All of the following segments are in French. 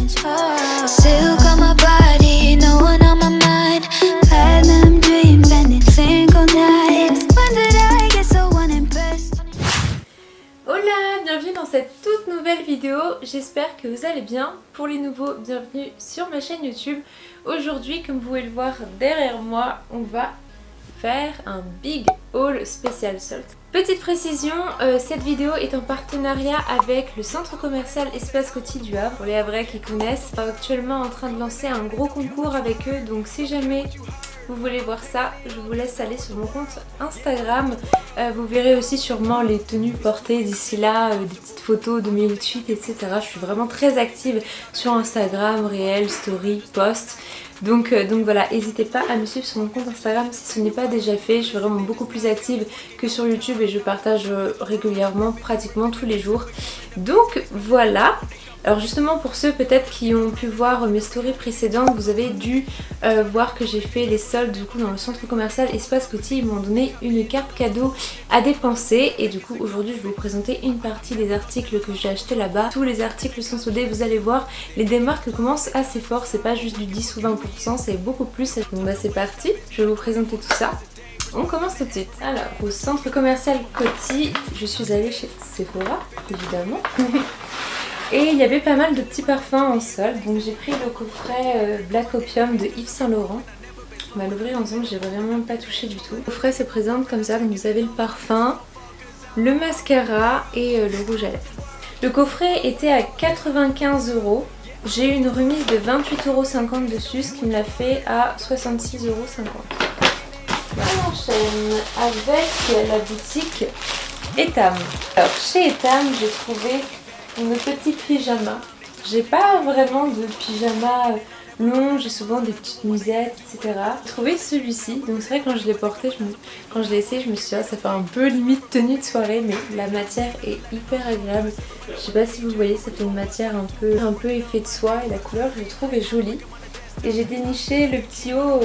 Still got my body, no one on my mind. Platinum dreams and single nights. When did I get so unimpressed? Hola, bienvenue dans cette toute nouvelle vidéo. J'espère que vous allez bien. Pour les nouveaux, bienvenue sur ma chaîne YouTube. Aujourd'hui, comme vous pouvez le voir derrière moi, on va faire un big haul spécial solde. Petite précision, cette vidéo est en partenariat avec le centre commercial Espace Coty du Havre. Pour les Havrais qui connaissent, actuellement en train de lancer un gros concours avec eux. Donc si jamais vous voulez voir ça, je vous laisse aller sur mon compte Instagram. Vous verrez aussi sûrement les tenues portées d'ici là, des petites photos de mes outfits, etc. Je suis vraiment très active sur Instagram, réel, story, post. Donc voilà, n'hésitez pas à me suivre sur mon compte Instagram si ce n'est pas déjà fait. Je suis vraiment beaucoup plus active que sur YouTube et je partage régulièrement, pratiquement tous les jours. Donc voilà. Alors justement pour ceux peut-être qui ont pu voir mes stories précédentes, vous avez dû voir que j'ai fait les soldes du coup dans le centre commercial Espace Coty. Ils m'ont donné une carte cadeau à dépenser et du coup aujourd'hui je vais vous présenter une partie des articles que j'ai acheté là-bas. Tous les articles sont soldés, vous allez voir, les démarques commencent assez fort, c'est pas juste du 10 ou 20%, c'est beaucoup plus. Donc bah c'est parti, je vais vous présenter tout ça. On commence tout de suite. Alors au centre commercial Coty, je suis allée chez Sephora évidemment. Et il y avait pas mal de petits parfums en solde, donc j'ai pris le coffret Black Opium de Yves Saint Laurent. On va l'ouvrir ensemble, j'ai vraiment pas touché du tout. Le coffret se présente comme ça, donc vous avez le parfum, le mascara et le rouge à lèvres. Le coffret était à 95 €. J'ai eu une remise de 28,50 € dessus, ce qui me l'a fait à 66,50 €. On enchaîne avec la boutique Etam. Alors chez Etam, j'ai trouvé une petite pyjama. J'ai pas vraiment de pyjama long, j'ai souvent des petites musettes, etc. J'ai trouvé celui-ci, donc c'est vrai que quand je l'ai porté, quand je l'ai essayé, je me suis dit ça fait un peu limite tenue de soirée, mais la matière est hyper agréable. Je sais pas si vous voyez, ça fait une matière un peu effet de soie et la couleur je trouve est jolie. Et j'ai déniché le petit haut,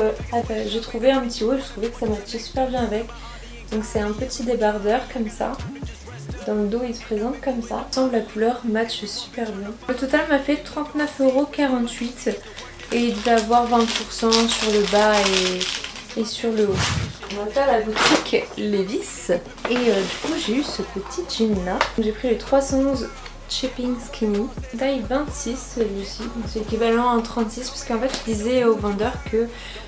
j'ai trouvé un petit haut et je trouvais que ça matchait super bien avec. Donc c'est un petit débardeur comme ça. Dans le dos il se présente comme ça. Il semble la couleur match super bien. Le total m'a fait 39,48 € et il devait avoir 20% sur le bas et sur le haut. On va faire la boutique Levi's et du coup j'ai eu ce petit jean là. J'ai pris le 311 Shipping Skinny, taille 26 celui-ci, c'est équivalent à un 36 parce qu'en fait je disais au vendeur que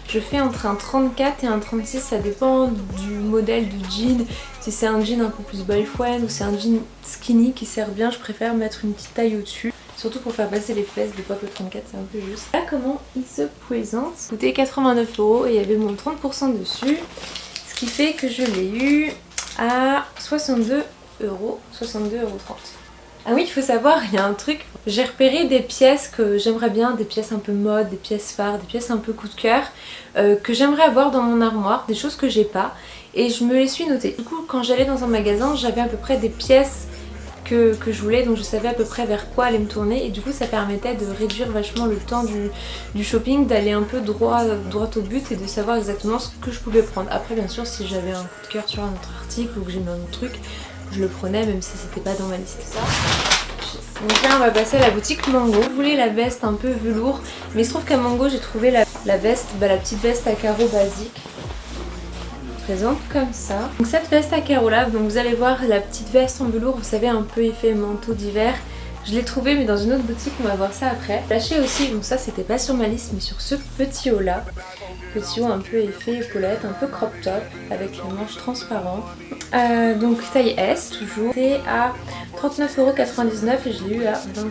je fais entre un 34 et un 36, ça dépend du modèle du jean, si c'est un jean un peu plus boyfriend ou c'est un jean skinny qui sert bien, je préfère mettre une petite taille au-dessus, surtout pour faire passer les fesses, des fois que le 34 c'est un peu juste. Là comment il se présente, il coûtait 89 € et il y avait mon 30% dessus, ce qui fait que je l'ai eu à 62 €, 62,30 €. Ah oui, il faut savoir, il y a un truc, j'ai repéré des pièces que j'aimerais bien, des pièces un peu mode, des pièces phares, des pièces un peu coup de cœur, que j'aimerais avoir dans mon armoire, des choses que j'ai pas, et je me les suis notées. Du coup, quand j'allais dans un magasin, j'avais à peu près des pièces que je voulais, donc je savais à peu près vers quoi aller me tourner, et du coup ça permettait de réduire vachement le temps du shopping, d'aller un peu droit au but et de savoir exactement ce que je pouvais prendre. Après bien sûr, si j'avais un coup de cœur sur un autre article ou que j'aimais un autre truc, je le prenais même si c'était pas dans ma liste. Donc là on va passer à la boutique Mango. Je voulais la veste un peu velours, mais il se trouve qu'à Mango j'ai trouvé la veste, la petite veste à carreaux basique. Présente comme ça. Donc cette veste à carreaux là, donc vous allez voir la petite veste en velours, vous savez un peu effet manteau d'hiver. Je l'ai trouvé mais dans une autre boutique, on va voir ça après. Lâché aussi, donc ça c'était pas sur ma liste mais sur ce petit haut là. Petit haut un peu effet épaulette, un peu crop top avec les manches transparentes. Donc taille S toujours. C'est à 39,99 € et je l'ai eu à 22,99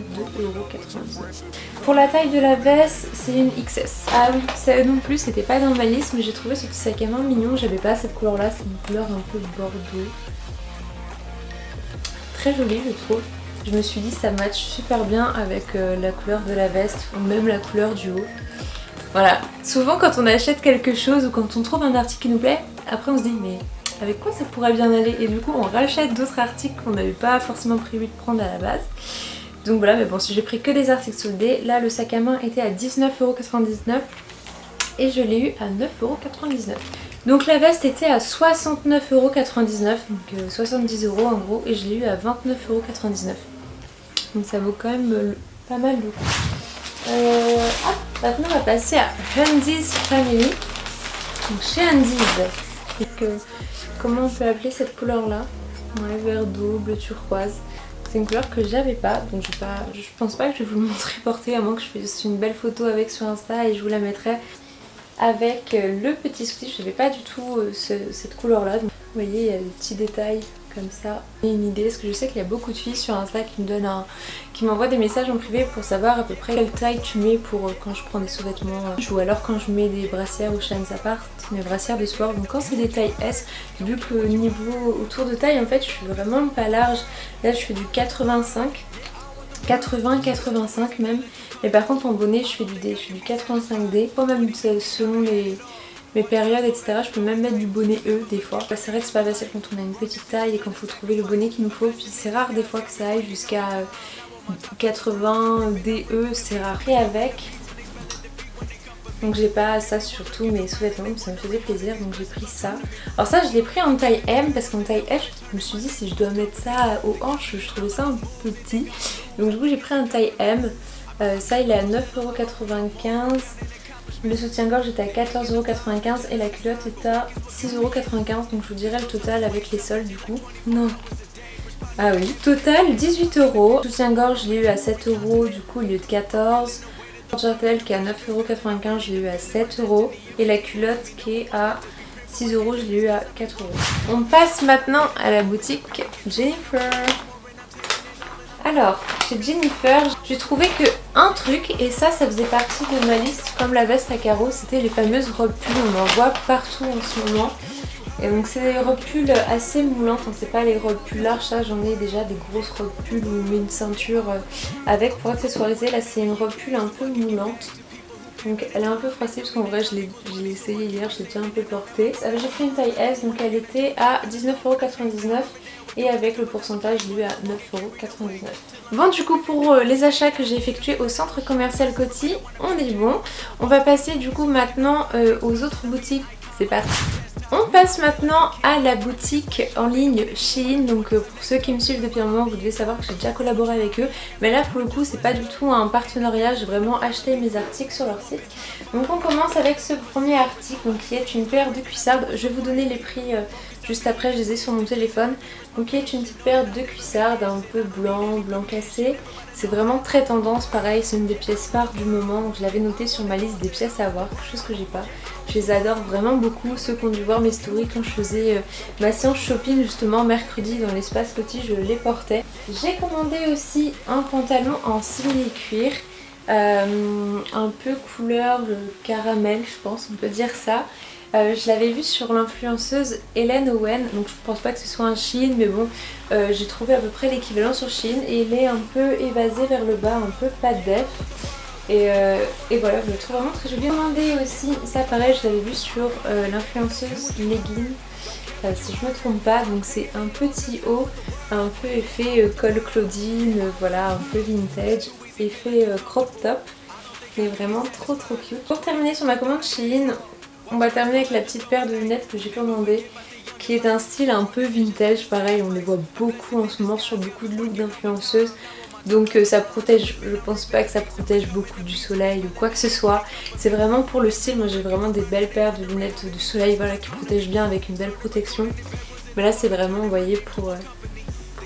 €. Pour la taille de la veste, c'est une XS. Ah oui, ça non plus, c'était pas dans ma liste mais j'ai trouvé ce petit sac à main mignon. J'avais pas cette couleur là, c'est une couleur un peu bordeaux. Très jolie je trouve. Je me suis dit ça match super bien avec la couleur de la veste ou même la couleur du haut. Voilà, souvent quand on achète quelque chose ou quand on trouve un article qui nous plaît, après on se dit mais avec quoi ça pourrait bien aller, et du coup on rachète d'autres articles qu'on n'avait pas forcément prévu de prendre à la base. Donc voilà, mais bon, si j'ai pris que des articles soldés, là le sac à main était à 19,99 € et je l'ai eu à 9,99 €. Donc la veste était à 69,99 €, donc 70 € en gros, et je l'ai eu à 29,99 €. Donc ça vaut quand même pas mal de coup. Maintenant on va passer à Handy's Family. Donc chez Handy's. Comment on peut appeler cette couleur là? Ouais, vert d'eau, bleu turquoise. C'est une couleur que j'avais pas, donc je pense pas que je vais vous le montrer porter, à moins que je fasse une belle photo avec sur Insta et je vous la mettrai avec le petit soutif. Je n'avais pas du tout cette couleur là. Donc, vous voyez, il y a des petits détails comme ça. J'ai une idée, parce que je sais qu'il y a beaucoup de filles sur Insta qui m'envoient des messages en privé pour savoir à peu près quelle taille tu mets pour quand je prends des sous-vêtements ou alors quand je mets des brassières ou Shines Apart, mes brassières de sport. Donc quand c'est des tailles S, vu que le niveau autour de taille en fait je suis vraiment pas large, là je fais du 85, 80-85 même, mais par contre en bonnet je fais du D, je fais du 85D, pas même selon mes périodes etc, je peux même mettre du bonnet E des fois. C'est vrai que c'est pas facile quand on a une petite taille et quand il faut trouver le bonnet qu'il nous faut, puis c'est rare des fois que ça aille jusqu'à 80 DE, c'est rare. Et avec, donc j'ai pas ça sur tous mes sous-vêtements, ça me faisait plaisir donc j'ai pris ça. Alors ça je l'ai pris en taille M parce qu'en taille F je me suis dit si je dois mettre ça aux hanches je trouvais ça un peu petit. Donc du coup j'ai pris un taille M, ça il est à 9,95€. Le soutien-gorge est à 14,95€ et la culotte est à 6,95€. Donc je vous dirai le total avec les soldes du coup. Non. Ah oui, total 18€. Soutien-gorge je l'ai eu à 7€, du coup au lieu de 14. Jartel qui est à 9,95€, je l'ai eu à 7€. Et la culotte qui est à 6€, je l'ai eu à 4€. On passe maintenant à la boutique Jennifer. Alors, chez Jennifer, j'ai trouvé que un truc, et ça faisait partie de ma liste, comme la veste à carreaux, c'était les fameuses robes pulls. On en voit partout en ce moment. Et donc c'est des robes pulls assez moulantes, hein, c'est pas les robes pulls larges, ça j'en ai déjà des grosses robes pulls où on met une ceinture avec pour accessoiriser. Là c'est une robe pull un peu moulante. Donc elle est un peu froissée parce qu'en vrai je l'ai essayé hier, je l'ai déjà un peu portée. J'ai pris une taille S, donc elle était à 19,99€ et avec le pourcentage je l'ai eu à 9,99€. Bon du coup pour les achats que j'ai effectués au centre commercial Coty, on est bon. On va passer du coup maintenant aux autres boutiques, c'est parti. On passe maintenant à la boutique en ligne Shein. Donc pour ceux qui me suivent depuis un moment, vous devez savoir que j'ai déjà collaboré avec eux. Mais là pour le coup c'est pas du tout un partenariat, j'ai vraiment acheté mes articles sur leur site. Donc on commence avec ce premier article donc, qui est une paire de cuissardes. Je vais vous donner les prix juste après, je les ai sur mon téléphone. Donc qui est une petite paire de cuissardes un peu blanc cassé. C'est vraiment très tendance, pareil c'est une des pièces phares du moment. Donc je l'avais noté sur ma liste des pièces à avoir, quelque chose que j'ai pas. Je les adore vraiment beaucoup, ceux qui ont dû voir mes stories quand je faisais ma séance shopping justement mercredi dans l'espace Coty, je les portais. J'ai commandé aussi un pantalon en simili-cuir, un peu couleur caramel je pense, on peut dire ça. Je l'avais vu sur l'influenceuse Hélène Owen, donc je pense pas que ce soit un Shein mais bon j'ai trouvé à peu près l'équivalent sur Shein et il est un peu évasé vers le bas, un peu pas de def. Et voilà, je le trouve vraiment très joli. J'ai commandé aussi, ça pareil je l'avais vu sur l'influenceuse Megan, si je me trompe pas, donc c'est un petit haut, un peu effet col Claudine, voilà, un peu vintage, effet crop top, mais vraiment trop cute. Pour terminer sur ma commande Shein, on va terminer avec la petite paire de lunettes que j'ai commandée, qui est un style un peu vintage, pareil on les voit beaucoup en ce moment sur beaucoup de looks d'influenceuses. Donc ça protège, je pense pas que ça protège beaucoup du soleil ou quoi que ce soit. C'est vraiment pour le style, moi j'ai vraiment des belles paires de lunettes de soleil voilà, qui protègent bien avec une belle protection. Mais là c'est vraiment, vous voyez, pour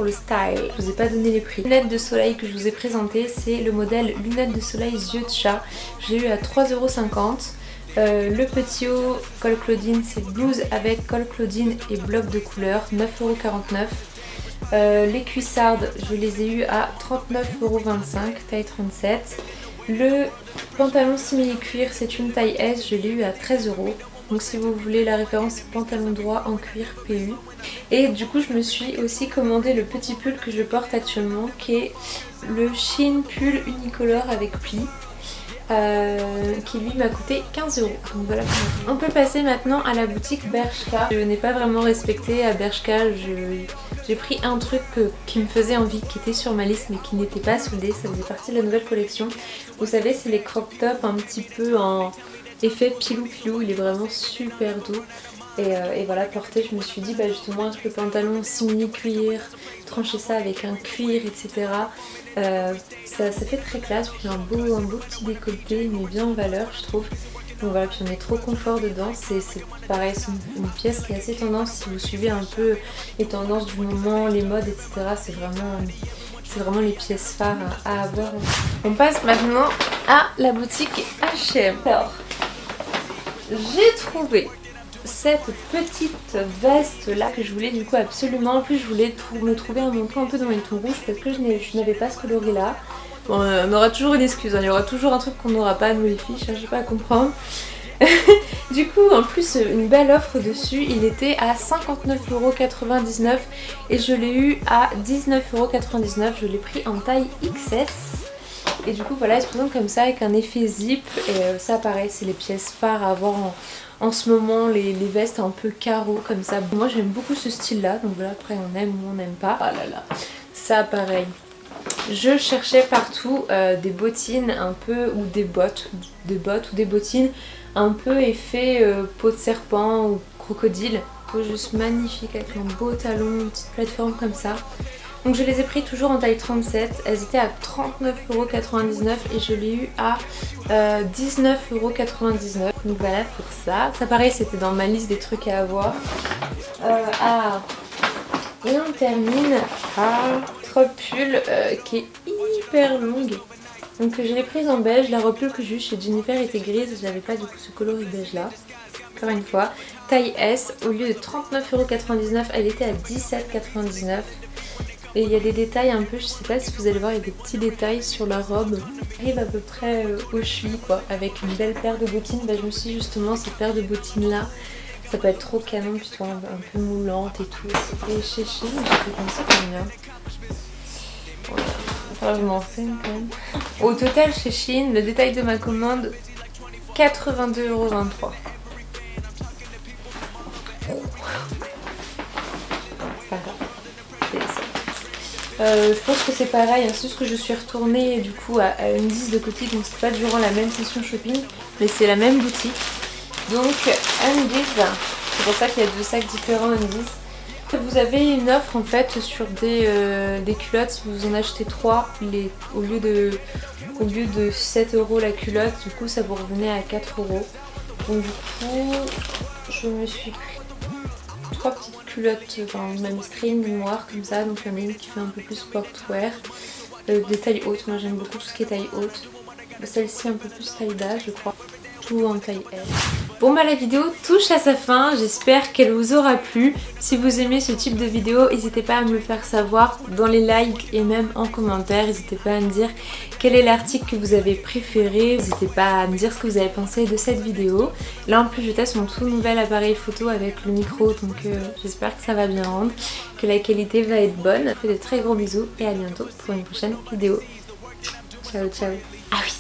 le style. Je vous ai pas donné les prix. Les lunettes de soleil que je vous ai présentées, c'est le modèle lunettes de soleil yeux de chat. J'ai eu à 3,50€. Le petit haut col Claudine, c'est blouse avec col Claudine et bloc de couleur, 9,49€. Les cuissardes, je les ai eu à 39,25€, taille 37. Le pantalon simili-cuir, c'est une taille S, je l'ai eu à 13€. Donc si vous voulez la référence, c'est pantalon droit en cuir PU. Et du coup je me suis aussi commandé le petit pull que je porte actuellement, qui est le Shein pull unicolore avec pli. Qui lui m'a coûté 15€. Donc voilà. On peut passer maintenant à la boutique Bershka. Je n'ai pas vraiment respecté à Bershka, j'ai pris un truc qui me faisait envie, qui était sur ma liste mais qui n'était pas soldé, ça faisait partie de la nouvelle collection. Vous savez c'est les crop tops un petit peu en effet pilou, il est vraiment super doux. et voilà, porter, je me suis dit bah justement avec le pantalon simili cuir, trancher ça avec un cuir, etc. Ça fait très classe, puis un beau petit décolleté, il met bien en valeur je trouve. Donc voilà, puis on est trop confort dedans, c'est pareil, c'est une pièce qui est assez tendance, si vous suivez un peu les tendances du moment, les modes, etc. C'est vraiment les pièces phares à avoir. On passe maintenant à la boutique H&M. Alors, j'ai trouvé cette petite veste là que je voulais du coup absolument. En plus je voulais me trouver un manteau un peu dans les tons rouges parce que je n'avais pas ce coloris là. Bon, on aura toujours une excuse, hein. Il y aura toujours un truc qu'on n'aura pas nous les filles, j'ai pas à comprendre. Du coup en plus une belle offre dessus, il était à 59,99€ et je l'ai eu à 19,99€, je l'ai pris en taille XS. Et du coup voilà, il se présente comme ça avec un effet zip et ça pareil c'est les pièces phares à avoir en ce moment, les vestes un peu carreaux comme ça. Moi j'aime beaucoup ce style là, donc voilà, après on aime ou on n'aime pas. Ah là là, ça pareil. Je cherchais partout des bottines un peu, ou des bottes ou des bottines un peu effet peau de serpent ou crocodile. Juste magnifique avec un beau talon, une petite plateforme comme ça. Donc je les ai pris toujours en taille 37, elles étaient à 39,99€ et je l'ai eu à 19,99€. Donc voilà pour ça. Ça pareil c'était dans ma liste des trucs à avoir. Et on termine par robe pull qui est hyper longue. Donc je l'ai prise en beige, la robe pull que j'ai eue chez Jennifer était grise, je n'avais pas du coup ce coloris beige là. Encore une fois, taille S, au lieu de 39,99€, elle était à 17,99€. Et il y a des détails un peu, je sais pas si vous allez voir, il y a des petits détails sur la robe. Elle arrive à peu près aux chevilles quoi, avec une belle paire de bottines. Bah, je me suis dit justement cette paire de bottines là, ça peut être trop canon, plutôt un peu moulante et tout. Et chez Shein, j'ai pensé combien? Voilà. Enfin, je m'en fais quand même. Au total chez Shein, le détail de ma commande, 82,23€. Je pense que c'est pareil, hein, c'est juste que je suis retournée du coup à Undies de côté, donc c'est pas durant la même session shopping, mais c'est la même boutique. Donc Undies, c'est pour ça qu'il y a deux sacs différents Undies. Vous avez une offre en fait sur des culottes, si vous en achetez 3, au lieu de 7€ la culotte, du coup ça vous revenait à 4€. Donc du coup je me suis pris 3 petites culottes, enfin même string noire comme ça, donc il y en a une qui fait un peu plus sportwear, des tailles hautes, moi j'aime beaucoup tout ce qui est taille haute, celle-ci un peu plus taille bas je crois, tout en taille L. Bon bah la vidéo touche à sa fin, j'espère qu'elle vous aura plu. Si vous aimez ce type de vidéo, n'hésitez pas à me le faire savoir dans les likes et même en commentaire. N'hésitez pas à me dire quel est l'article que vous avez préféré. N'hésitez pas à me dire ce que vous avez pensé de cette vidéo. Là en plus je teste mon tout nouvel appareil photo avec le micro, donc j'espère que ça va bien rendre, que la qualité va être bonne. Je vous fais de très gros bisous et à bientôt pour une prochaine vidéo. Ciao ciao. Ah oui,